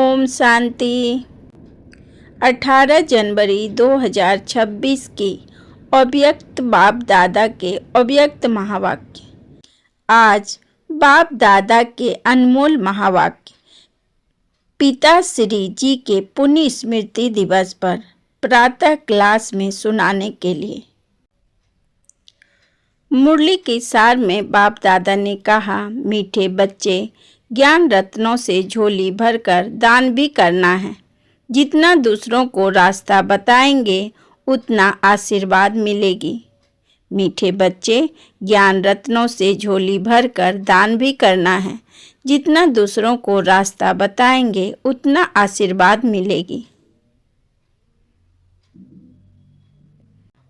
ओम शांति। 18 जनवरी 2026 की अव्यक्त बाप दादा के अव्यक्त महावाक्य। आज बाप दादा के अनमोल महावाक्य पिता श्री जी के पुण्य स्मृति दिवस पर प्रातः क्लास में सुनाने के लिए। मुरली के सार में बाप दादा ने कहा, मीठे बच्चे, ज्ञान रत्नों से झोली भरकर दान भी करना है। जितना दूसरों को रास्ता बताएंगे उतना आशीर्वाद मिलेगी। मीठे बच्चे, ज्ञान रत्नों से झोली भरकर दान भी करना है। जितना दूसरों को रास्ता बताएंगे उतना आशीर्वाद मिलेगी।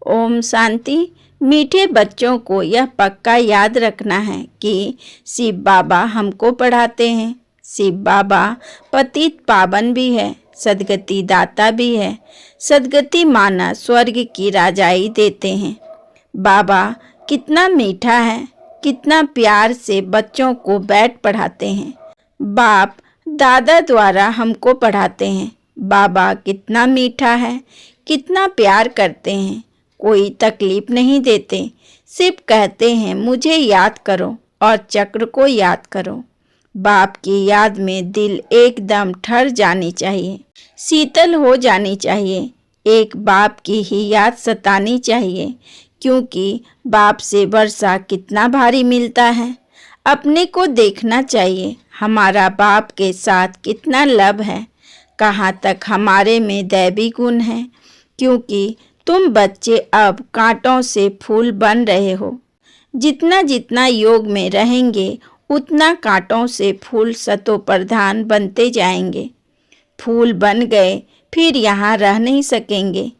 ओम शांति। मीठे बच्चों को यह पक्का याद रखना है कि शिव बाबा हमको पढ़ाते हैं। शिव बाबा पतित पावन भी है, सद्गति दाता भी है। सद्गति माना स्वर्ग की राजाई देते हैं। बाबा कितना मीठा है, कितना प्यार से बच्चों को बैठ पढ़ाते हैं। बाप दादा द्वारा हमको पढ़ाते हैं। बाबा कितना मीठा है, कितना प्यार करते हैं। कोई तकलीफ नहीं देते, सिर्फ कहते हैं मुझे याद करो और चक्र को याद करो। बाप की याद में दिल एकदम ठहर जानी चाहिए, शीतल हो जानी चाहिए। एक बाप की ही याद सतानी चाहिए, क्योंकि बाप से वर्षा कितना भारी मिलता है। अपने को देखना चाहिए, हमारा बाप के साथ कितना लब है, कहाँ तक हमारे में दैवी गुण है। क्योंकि तुम बच्चे अब कांटों से फूल बन रहे हो। जितना जितना योग में रहेंगे उतना कांटों से फूल सतो प्रधान बनते जाएंगे। फूल बन गए फिर यहाँ रह नहीं सकेंगे।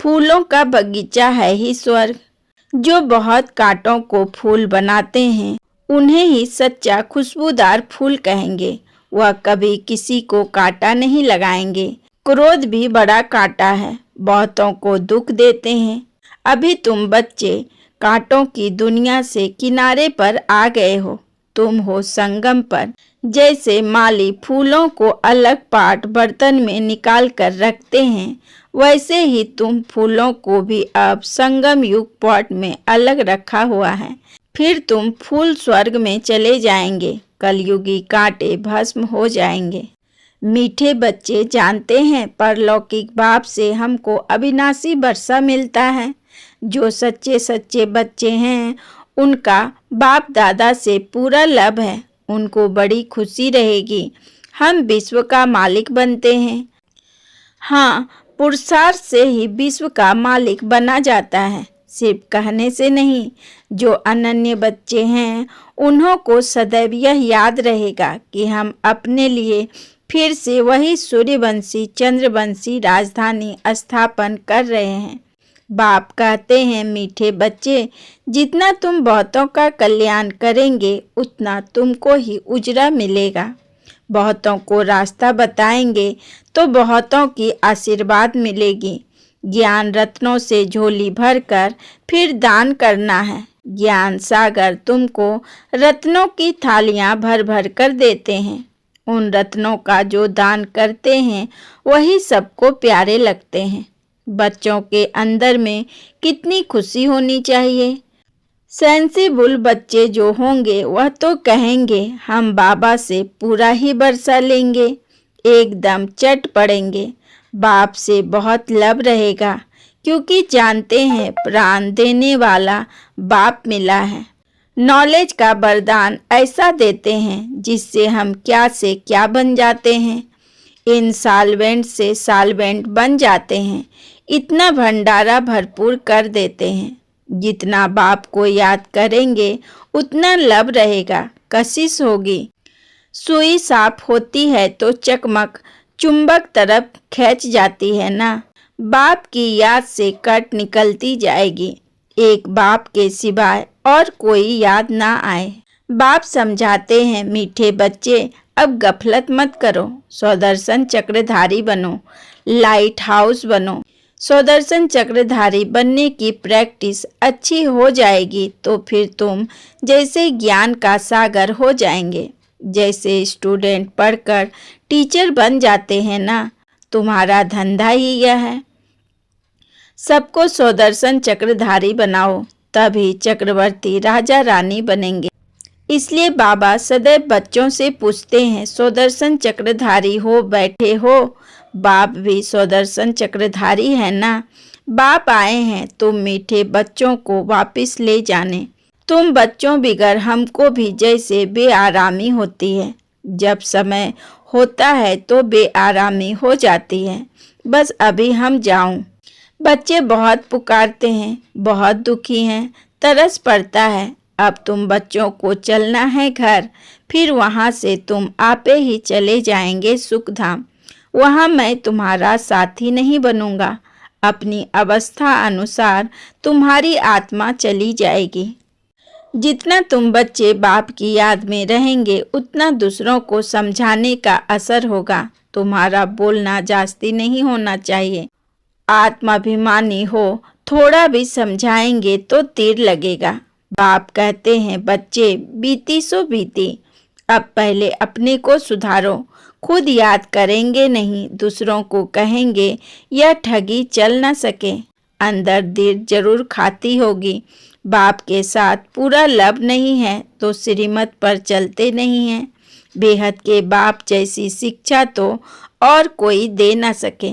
फूलों का बगीचा है ही स्वर्ग। जो बहुत कांटों को फूल बनाते हैं उन्हें ही सच्चा खुशबूदार फूल कहेंगे। वह कभी किसी को कांटा नहीं लगाएंगे। क्रोध भी बड़ा कांटा है, बहुतों को दुख देते हैं। अभी तुम बच्चे कांटों की दुनिया से किनारे पर आ गए हो। तुम हो संगम पर। जैसे माली फूलों को अलग पाट बर्तन में निकाल कर रखते हैं, वैसे ही तुम फूलों को भी अब संगम युग पॉट में अलग रखा हुआ है। फिर तुम फूल स्वर्ग में चले जाएंगे। कलयुगी कांटे भस्म हो जाएंगे। मीठे बच्चे जानते हैं, परलौकिक बाप से हमको अविनाशी वर्षा मिलता है। जो सच्चे सच्चे बच्चे हैं उनका बाप दादा से पूरा लब है। उनको बड़ी खुशी रहेगी। हम विश्व का मालिक बनते हैं। हाँ, पुरुषार्थ से ही विश्व का मालिक बना जाता है, सिर्फ कहने से नहीं। जो अनन्य बच्चे हैं उन्हों को सदैव यह याद रहेगा कि हम अपने लिए फिर से वही सूर्यवंशी चंद्रवंशी राजधानी स्थापन कर रहे हैं। बाप कहते हैं, मीठे बच्चे, जितना तुम बहुतों का कल्याण करेंगे उतना तुमको ही उजरा मिलेगा। बहुतों को रास्ता बताएंगे तो बहुतों की आशीर्वाद मिलेगी। ज्ञान रत्नों से झोली भरकर फिर दान करना है। ज्ञान सागर तुमको रत्नों की थालियां भर भर कर देते हैं। उन रत्नों का जो दान करते हैं वही सबको प्यारे लगते हैं। बच्चों के अंदर में कितनी खुशी होनी चाहिए। सेंसिबल बच्चे जो होंगे वह तो कहेंगे हम बाबा से पूरा ही बरसा लेंगे, एकदम चट पड़ेंगे। बाप से बहुत लब रहेगा, क्योंकि जानते हैं प्राण देने वाला बाप मिला है। नॉलेज का वरदान ऐसा देते हैं जिससे हम क्या से क्या बन जाते हैं। इनसॉल्वेंट से सॉल्वेंट बन जाते हैं। इतना भंडारा भरपूर कर देते हैं। जितना बाप को याद करेंगे उतना लब रहेगा, कशिश होगी। सुई साफ होती है तो चकमक चुंबक तरफ खींच जाती है ना। बाप की याद से कट निकलती जाएगी। एक बाप के सिवाय और कोई याद ना आए। बाप समझाते हैं, मीठे बच्चे, अब गफलत मत करो। स्वदर्शन चक्रधारी बनो, लाइट हाउस बनो। स्वदर्शन चक्रधारी बनने की प्रैक्टिस अच्छी हो जाएगी तो फिर तुम जैसे ज्ञान का सागर हो जाएंगे। जैसे स्टूडेंट पढ़कर टीचर बन जाते हैं ना, तुम्हारा धंधा ही यह है। सबको सुदर्शन चक्रधारी बनाओ, तभी चक्रवर्ती राजा रानी बनेंगे। इसलिए बाबा सदैव बच्चों से पूछते हैं, सुदर्शन चक्रधारी हो बैठे हो? बाप भी सुदर्शन चक्रधारी है ना। बाप आए हैं तुम मीठे बच्चों को वापस ले जाने। तुम बच्चों बिगर हमको भी जैसे बेआरामी होती है। जब समय होता है तो बेआरामी हो जाती है। बस अभी हम जाऊं। बच्चे बहुत पुकारते हैं, बहुत दुखी हैं, तरस पड़ता है। अब तुम बच्चों को चलना है घर, फिर वहाँ से तुम आपे ही चले जाएंगे सुखधाम। वहाँ मैं तुम्हारा साथी नहीं बनूंगा। अपनी अवस्था अनुसार तुम्हारी आत्मा चली जाएगी। जितना तुम बच्चे बाप की याद में रहेंगे, उतना दूसरों को समझाने का असर होगा। तुम्हारा बोलना जास्ती नहीं होना चाहिए। आत्माभिमानी हो, थोड़ा भी समझाएंगे तो तीर लगेगा। बाप कहते हैं, बच्चे बीती सो बीती, अब पहले अपने को सुधारो। खुद याद करेंगे नहीं, दूसरों को कहेंगे, यह ठगी चल न सके। अंदर देर जरूर खाती होगी। बाप के साथ पूरा लब नहीं है तो श्रीमत पर चलते नहीं हैं। बेहद के बाप जैसी शिक्षा तो और कोई दे न सके।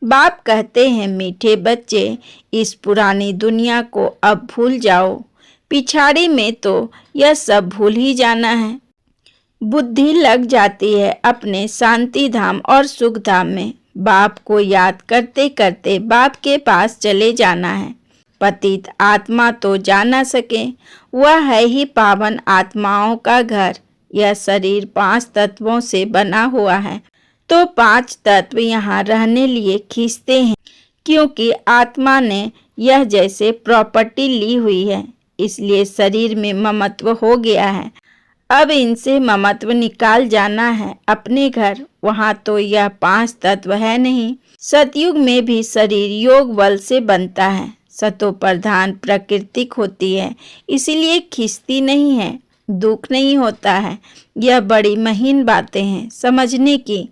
बाप कहते हैं, मीठे बच्चे, इस पुरानी दुनिया को अब भूल जाओ। पिछाड़ी में तो यह सब भूल ही जाना है। बुद्धि लग जाती है अपने शांति धाम और सुख धाम में। बाप को याद करते करते बाप के पास चले जाना है। पतित आत्मा तो जा न सके, वह है ही पावन आत्माओं का घर। यह शरीर 5 तत्वों से बना हुआ है, तो 5 तत्व यहाँ रहने लिए खींचते हैं, क्योंकि आत्मा ने यह जैसे प्रॉपर्टी ली हुई है। इसलिए शरीर में ममत्व हो गया है। अब इनसे ममत्व निकाल जाना है अपने घर। वहाँ तो यह 5 तत्व है नहीं। सतयुग में भी शरीर योग बल से बनता है। सतो प्रधान प्राकृतिक होती है, इसलिए खिंचती नहीं है, दुख नहीं होता है। यह बड़ी महीन बातें हैं समझने की।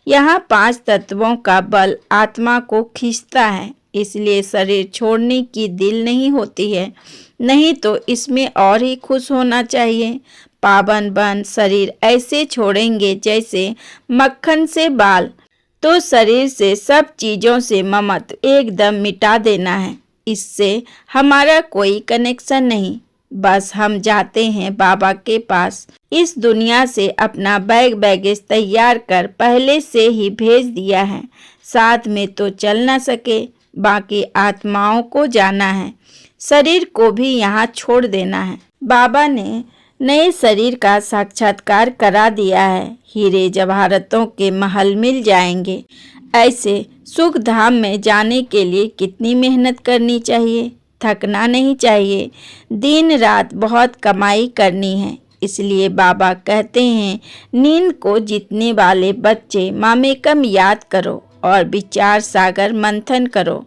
यहाँ 5 तत्वों का बल आत्मा को खींचता है, इसलिए शरीर छोड़ने की दिल नहीं होती है। नहीं तो इसमें और ही खुश होना चाहिए। पावन बन शरीर ऐसे छोड़ेंगे जैसे मक्खन से बाल। तो शरीर से सब चीज़ों से ममत्व एकदम मिटा देना है। इससे हमारा कोई कनेक्शन नहीं। बस हम जाते हैं बाबा के पास। इस दुनिया से अपना बैगेज तैयार कर पहले से ही भेज दिया है। साथ में तो चल ना सके, बाकी आत्माओं को जाना है। शरीर को भी यहाँ छोड़ देना है। बाबा ने नए शरीर का साक्षात्कार करा दिया है। हीरे जवाहरतों के महल मिल जाएंगे। ऐसे सुख धाम में जाने के लिए कितनी मेहनत करनी चाहिए, थकना नहीं चाहिए। दिन रात बहुत कमाई करनी है। इसलिए बाबा कहते हैं, नींद को जीतने वाले बच्चे मामेकम याद करो और विचार सागर मंथन करो।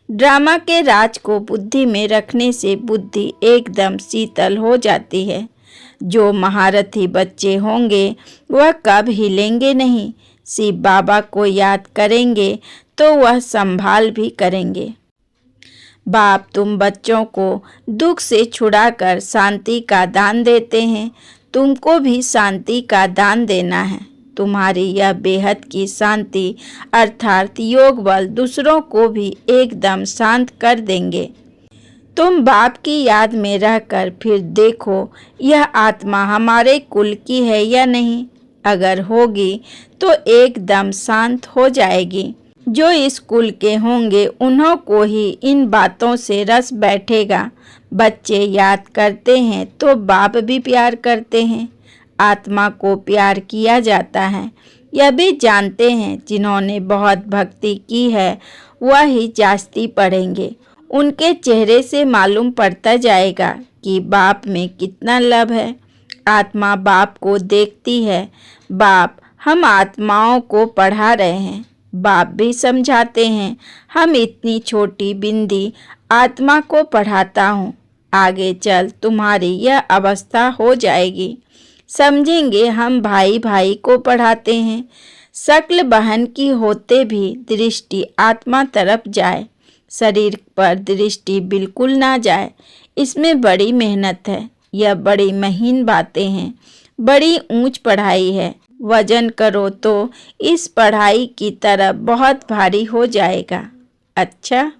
ड्रामा के राज को बुद्धि में रखने से बुद्धि एकदम शीतल हो जाती है। जो महारथी बच्चे होंगे वह कब हिलेंगे नहीं। शिव बाबा को याद करेंगे तो वह संभाल भी करेंगे। बाप तुम बच्चों को दुख से छुड़ाकर शांति का दान देते हैं। तुमको भी शांति का दान देना है। तुम्हारी यह बेहद की शांति अर्थात योग बल दूसरों को भी एकदम शांत कर देंगे। तुम बाप की याद में रहकर फिर देखो यह आत्मा हमारे कुल की है या नहीं। अगर होगी तो एकदम शांत हो जाएगी। जो इस कुल के होंगे उन्हों को ही इन बातों से रस बैठेगा। बच्चे याद करते हैं तो बाप भी प्यार करते हैं। आत्मा को प्यार किया जाता है, यह भी जानते हैं। जिन्होंने बहुत भक्ति की है वह ही जास्ती पढ़ेंगे। उनके चेहरे से मालूम पड़ता जाएगा कि बाप में कितना लब है। आत्मा बाप को देखती है। बाप हम आत्माओं को पढ़ा रहे हैं। बाप भी समझाते हैं, हम इतनी छोटी बिंदी आत्मा को पढ़ाता हूँ। आगे चल तुम्हारी यह अवस्था हो जाएगी। समझेंगे हम भाई भाई को पढ़ाते हैं। शक्ल बहन की होते भी दृष्टि आत्मा तरफ जाए, शरीर पर दृष्टि बिल्कुल ना जाए। इसमें बड़ी मेहनत है। यह बड़ी महीन बातें हैं, बड़ी ऊंच पढ़ाई है। वजन करो तो इस पढ़ाई की तरफ बहुत भारी हो जाएगा। अच्छा,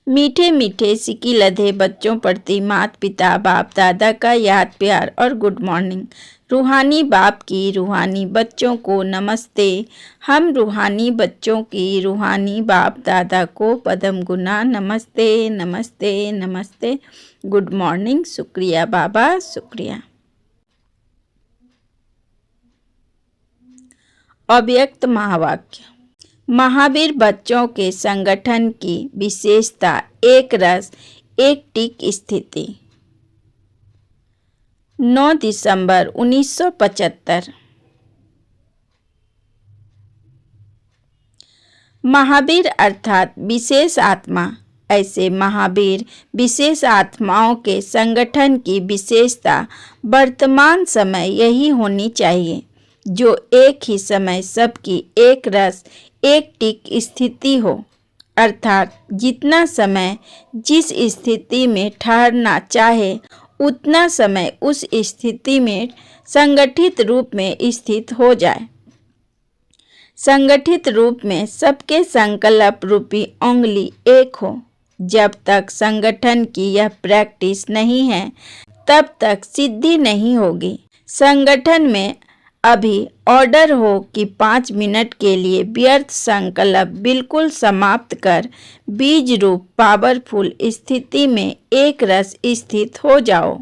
मीठे मीठे सिकी लधे बच्चों प्रति माता पिता बाप दादा का याद प्यार और गुड मॉर्निंग। रूहानी बाप की रूहानी बच्चों को नमस्ते। हम रूहानी बच्चों की रूहानी बाप दादा को पदम गुना नमस्ते नमस्ते नमस्ते। Good morning. शुक्रिया बाबा, शुक्रिया। अव्यक्त महावाक्य। महावीर बच्चों के संगठन की विशेषता एक रस एक टिक स्थिति। 9 दिसंबर 1975। महावीर अर्थात विशेष आत्मा। ऐसे महावीर विशेष आत्माओं के संगठन की विशेषता वर्तमान समय यही होनी चाहिए, जो एक ही समय सबकी एक रस एक टिक स्थिति हो, अर्थात जितना समय जिस स्थिति में ठहरना चाहे उतना समय उस स्थिति में संगठित रूप में स्थित हो जाए। संगठित रूप में सबके संकल्प रूपी उंगली एक हो। जब तक संगठन की यह प्रैक्टिस नहीं है तब तक सिद्धि नहीं होगी। संगठन में अभी ऑर्डर हो कि 5 मिनट के लिए व्यर्थ संकल्प बिल्कुल समाप्त कर बीज रूप पावरफुल स्थिति में एक रस स्थित हो जाओ,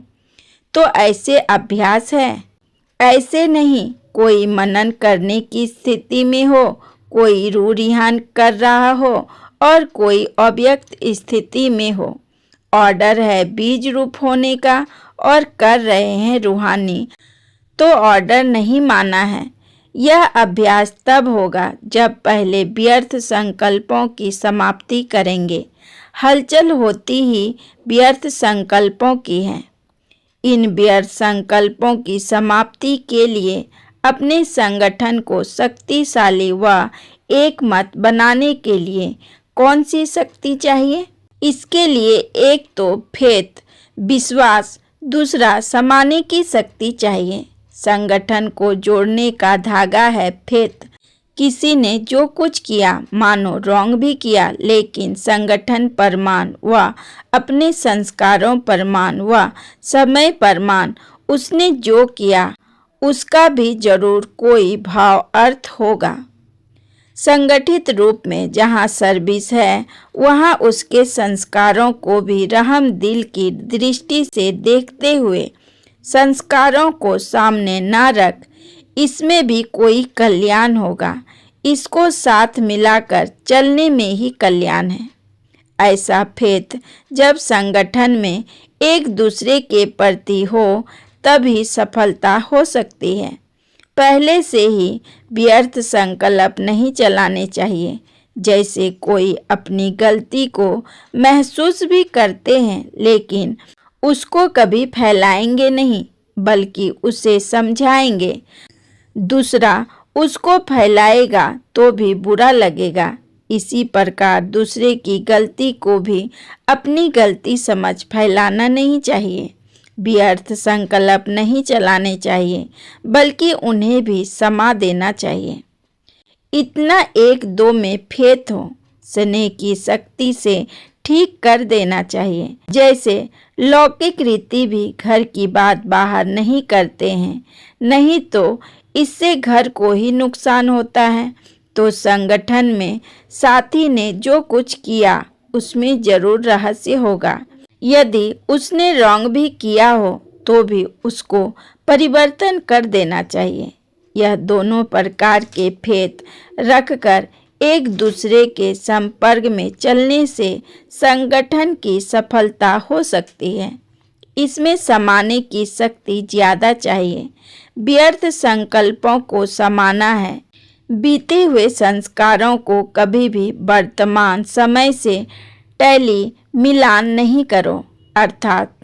तो ऐसे अभ्यास है। ऐसे नहीं कोई मनन करने की स्थिति में हो, कोई रूरिहान कर रहा हो और कोई अव्यक्त स्थिति में हो। ऑर्डर है बीज रूप होने का और कर रहे हैं रूहानी, तो ऑर्डर नहीं माना है। यह अभ्यास तब होगा जब पहले व्यर्थ संकल्पों की समाप्ति करेंगे। हलचल होती ही व्यर्थ संकल्पों की है। इन व्यर्थ संकल्पों की समाप्ति के लिए अपने संगठन को शक्तिशाली व एक मत बनाने के लिए कौन सी शक्ति चाहिए? इसके लिए एक तो फेथ विश्वास, दूसरा समाने की शक्ति चाहिए। संगठन को जोड़ने का धागा है फेथ। किसी ने जो कुछ किया, मानो रॉन्ग भी किया, लेकिन संगठन परमान व अपने संस्कारों परमान व समय परमान उसने जो किया उसका भी जरूर कोई भाव अर्थ होगा। संगठित रूप में जहाँ सर्विस है वहाँ उसके संस्कारों को भी रहम दिल की दृष्टि से देखते हुए संस्कारों को सामने ना रख, इसमें भी कोई कल्याण होगा। इसको साथ मिलाकर चलने में ही कल्याण है। ऐसा फेथ जब संगठन में एक दूसरे के प्रति हो तभी सफलता हो सकती है। पहले से ही व्यर्थ संकल्प नहीं चलाने चाहिए। जैसे कोई अपनी गलती को महसूस भी करते हैं लेकिन उसको कभी फैलाएंगे नहीं, बल्कि उसे समझाएंगे। दूसरा उसको फैलाएगा तो भी बुरा लगेगा। इसी प्रकार दूसरे की गलती को भी अपनी गलती समझ फैलाना नहीं चाहिए। व्यर्थ संकल्प नहीं चलाने चाहिए, बल्कि उन्हें भी समा देना चाहिए। इतना एक दो में फेथ हो, स्नेह की शक्ति से ठीक कर देना चाहिए। जैसे लौकिक रीति भी घर की बात बाहर नहीं करते हैं, नहीं तो इससे घर को ही नुकसान होता है। तो संगठन में साथी ने जो कुछ किया उसमें जरूर रहस्य होगा। यदि उसने रॉन्ग भी किया हो तो भी उसको परिवर्तन कर देना चाहिए। यह दोनों प्रकार के फेथ रखकर एक दूसरे के संपर्क में चलने से संगठन की सफलता हो सकती है। इसमें समाने की शक्ति ज़्यादा चाहिए। व्यर्थ संकल्पों को समाना है। बीते हुए संस्कारों को कभी भी वर्तमान समय से टैली मिलान नहीं करो, अर्थात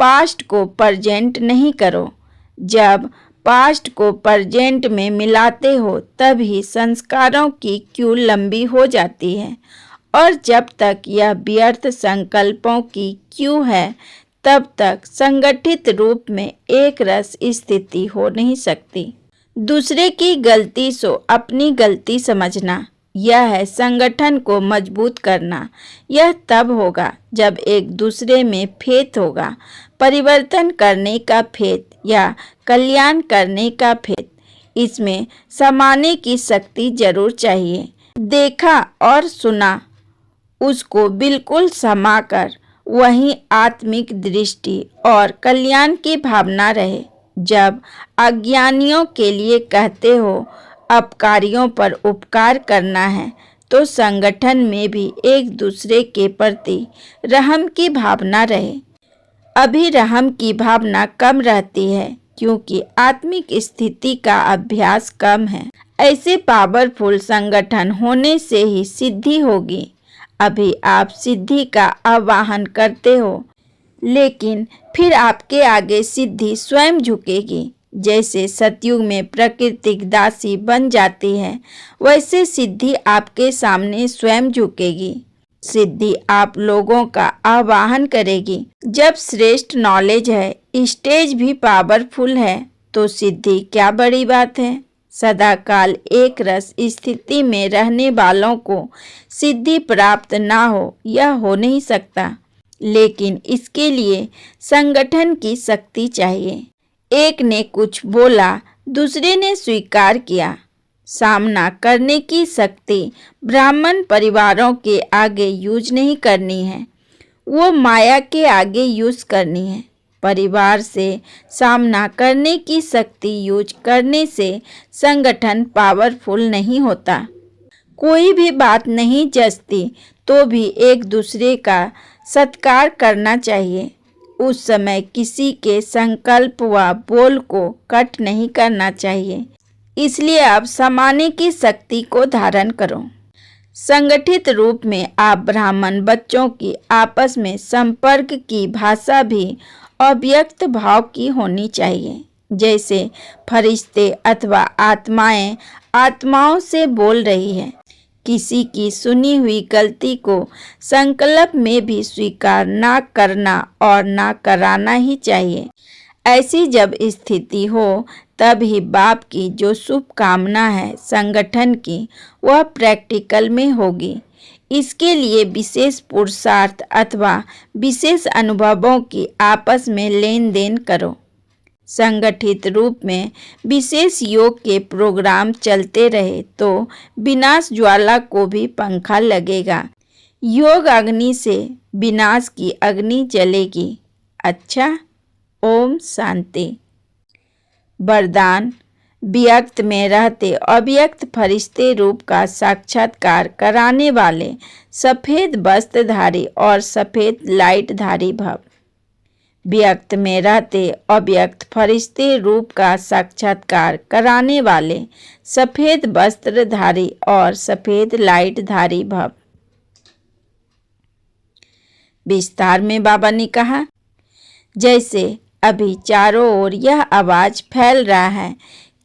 पास्ट को प्रेजेंट नहीं करो। जब पास्ट को प्रेजेंट में मिलाते हो तभी संस्कारों की क्यू लंबी हो जाती है, और जब तक यह व्यर्थ संकल्पों की क्यू है तब तक संगठित रूप में एक रस स्थिति हो नहीं सकती। दूसरे की गलती सो अपनी गलती समझना, यह है संगठन को मजबूत करना। यह तब होगा जब एक दूसरे में फेथ होगा, परिवर्तन करने का फेथ या कल्याण करने का फेथ। इसमें समाने की शक्ति जरूर चाहिए। देखा और सुना उसको बिल्कुल समाकर वहीं आत्मिक दृष्टि और कल्याण की भावना रहे। जब अज्ञानियों के लिए कहते हो अपकारियों पर उपकार करना है तो संगठन में भी एक दूसरे के प्रति रहम की भावना रहे। अभी रहम की भावना कम रहती है क्योंकि आत्मिक स्थिति का अभ्यास कम है। ऐसे पावरफुल संगठन होने से ही सिद्धि होगी। अभी आप सिद्धि का आवाहन करते हो, लेकिन फिर आपके आगे सिद्धि स्वयं झुकेगी। जैसे सतयुग में प्राकृतिक दासी बन जाती है, वैसे सिद्धि आपके सामने स्वयं झुकेगी। सिद्धि आप लोगों का आवाहन करेगी। जब श्रेष्ठ नॉलेज है, स्टेज भी पावरफुल है, तो सिद्धि क्या बड़ी बात है। सदा काल एक रस स्थिति में रहने वालों को सिद्धि प्राप्त ना हो, यह हो नहीं सकता। लेकिन इसके लिए संगठन की शक्ति चाहिए। एक ने कुछ बोला, दूसरे ने स्वीकार किया। सामना करने की शक्ति ब्राह्मण परिवारों के आगे यूज नहीं करनी है, वो माया के आगे यूज करनी है। परिवार से सामना करने की शक्ति यूज करने से संगठन पावरफुल नहीं होता। कोई भी बात नहीं जचती तो भी एक दूसरे का सत्कार करना चाहिए। उस समय किसी के संकल्प व बोल को कट नहीं करना चाहिए। इसलिए आप समाने की शक्ति को धारण करो। संगठित रूप में आप ब्राह्मण बच्चों की आपस में संपर्क की भाषा भी अव्यक्त भाव की होनी चाहिए। जैसे फरिश्ते अथवा आत्माएं आत्माओं से बोल रही है। किसी की सुनी हुई गलती को संकल्प में भी स्वीकार ना करना और ना कराना ही चाहिए। ऐसी जब स्थिति हो तब ही बाप की जो शुभ कामना है संगठन की, वह प्रैक्टिकल में होगी। इसके लिए विशेष पुरुषार्थ अथवा विशेष अनुभवों की आपस में लेन देन करो। संगठित रूप में विशेष योग के प्रोग्राम चलते रहे तो विनाश ज्वाला को भी पंखा लगेगा। योग अग्नि से विनाश की अग्नि जलेगी। अच्छा, ओम शांति। वरदान: व्यक्त में रहते अव्यक्त फरिश्ते रूप का साक्षात्कार कराने वाले सफ़ेद वस्त्रधारी और सफ़ेद लाइटधारी भव। व्यक्त में रहते अव्यक्त फरिश्ते रूप का साक्षात्कार कराने वाले सफ़ेद वस्त्रधारी और सफ़ेद लाइटधारी भव। विस्तार में बाबा ने कहा, जैसे अभी चारों ओर यह आवाज़ फैल रहा है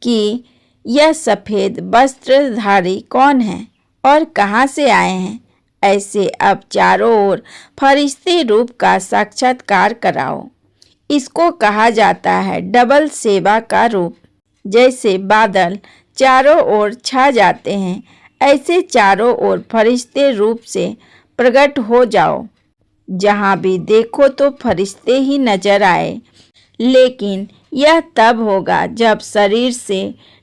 कि यह सफ़ेद वस्त्रधारी कौन है और कहाँ से आए हैं, ऐसे अब चारों ओर फरिश्ते रूप का साक्षात्कार कराओ। इसको कहा जाता है डबल सेवा का रूप। जैसे बादल चारों ओर छा जाते हैं, ऐसे चारों ओर फरिश्ते रूप से प्रकट हो जाओ। जहाँ भी देखो तो फरिश्ते ही नजर आए। लेकिन यह तब होगा जब शरीर से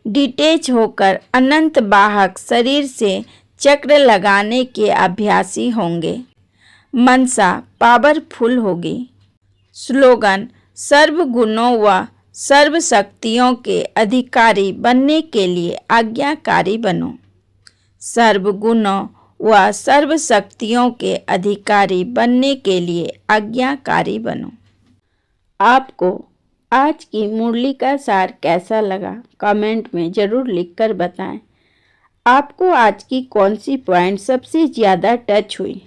डिटेच होकर अनंत बाहक शरीर से चक्र लगाने के अभ्यासी होंगे। मनसा पावरफुल होगी। स्लोगन: सर्व गुणों व सर्व शक्तियों के अधिकारी बनने के लिए आज्ञाकारी बनो। सर्व गुणों व सर्व शक्तियों के अधिकारी बनने के लिए आज्ञाकारी बनो। आपको आज की मुरली का सार कैसा लगा, कमेंट में ज़रूर लिखकर बताएं। आपको आज की कौन सी पॉइंट सबसे ज़्यादा टच हुई।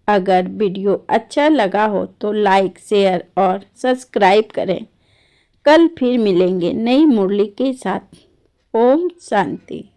अगर वीडियो अच्छा लगा हो तो लाइक, शेयर और सब्सक्राइब करें। कल फिर मिलेंगे नई मुरली के साथ। ओम शांति।